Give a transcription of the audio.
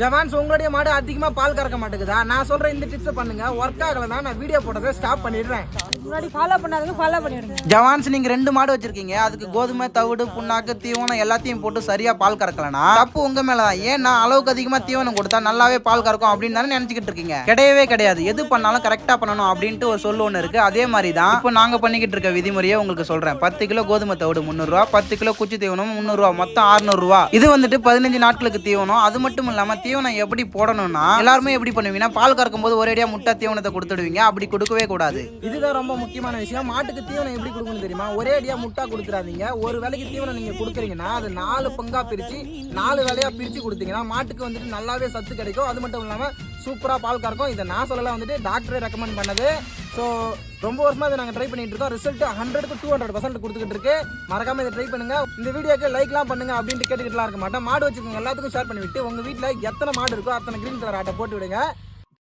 ஜவான்ஸ் உங்களுடைய மாடு அதிகமா பால் கறக்க மாட்டேங்குதா? நான் சொல்ற இந்த டிப்ஸ் பண்ணுங்க, ஒர்க் ஆகலனா நான் வீடியோ போட்டதை ஸ்டாப் பண்ணிடுறேன். முன்னாடி ஃபாலோ பண்ணாதவங்க ஃபாலோ பண்ணிடுங்க. ஜவான்ஸ் நீங்க 2 மாடு வச்சிருக்கீங்க, அதுக்கு கோதுமை, தவிடு, புண்ணாக்கு, தீவனம் எல்லாத்தையும் போட்டு சரியா பால் கறக்கலனா தப்பு உங்க மேலதான். ஏன்னா அளவுக்கு அதிகமா தீவனம் கொடுத்தா நல்லாவே பால் கறக்கும் அப்படின்னு தானே நினைச்சுக்கிட்டு இருக்கீங்க. கிடையவே கிடையாது. எது பண்ணாலும் கரெக்டா பண்ணணும் அப்படின்ட்டு ஒரு சொல்லு ஒன்று இருக்கு. அதே மாதிரி தான் இப்போ நாங்க பண்ணிக்கிட்டு இருக்க விதிமுறையை உங்களுக்கு சொல்றேன். 10 கிலோ கோதுமை தவிடு 300 ரூபா, 10 கிலோ குச்சி தீவனம் 300 ரூபா, மொத்தம் 600 ரூபா. இது வந்துட்டு 15 நாட்களுக்கு தீவனம். அது மட்டும் இல்லாம தீவனம் எப்படி போடணும்னா எல்லாருமே எப்படி பண்ணுவீங்கன்னா பால் கறக்கும் போது ஒரேடியா முட்டை தீவனத்தை கொடுத்துடுவீங்க. அப்படி கொடுக்கவே கூடாது. இதுதான் ரொம்ப முக்கியமான விஷயம். மாட்டுக்கு தீவனம் எப்படி கொடுக்கணும் தெரியுமா? ஒரேடியா முட்டை கொடுத்துறாதீங்க. ஒரு வேளைக்கு தீவனம் நீங்க கொடுக்குறீங்கன்னா அது 4 பங்கா பிரிச்சு 4 வேளையா பிரிச்சு கொடுத்தீங்கன்னா மாட்டுக்கு வந்துட்டு நல்லாவே சத்து கிடைக்கும். அது மட்டும் இல்லாம சூப்பரா பால் கறக்கும். இதை நான் சொல்லலாம், வந்துட்டு டாக்டரே ரெக்கமெண்ட் பண்ணது. ஸோ ரொம்ப வருஷமா இதை நாங்கள் ட்ரை பண்ணிட்டு இருக்கோம். ரிசல்ட் 100க்கு 200% கொடுத்துக்கிட்டு இருக்கு. மறக்காம இதை ட்ரை பண்ணுங்க. இந்த வீடியோக்கு லைக்லாம் பண்ணுங்க அப்படின்ட்டு கேட்டுக்கிட்டுலாம் இருக்க மாட்டேன். மாடு வச்சுக்கோங்க, எல்லாத்துக்கும் ஷேர் பண்ணி விட்டு உங்க வீட்டில் எத்தனை மாடு இருக்கோ அத்தனை கிரீன் கலர் ஆட்டை போட்டு விடுங்க.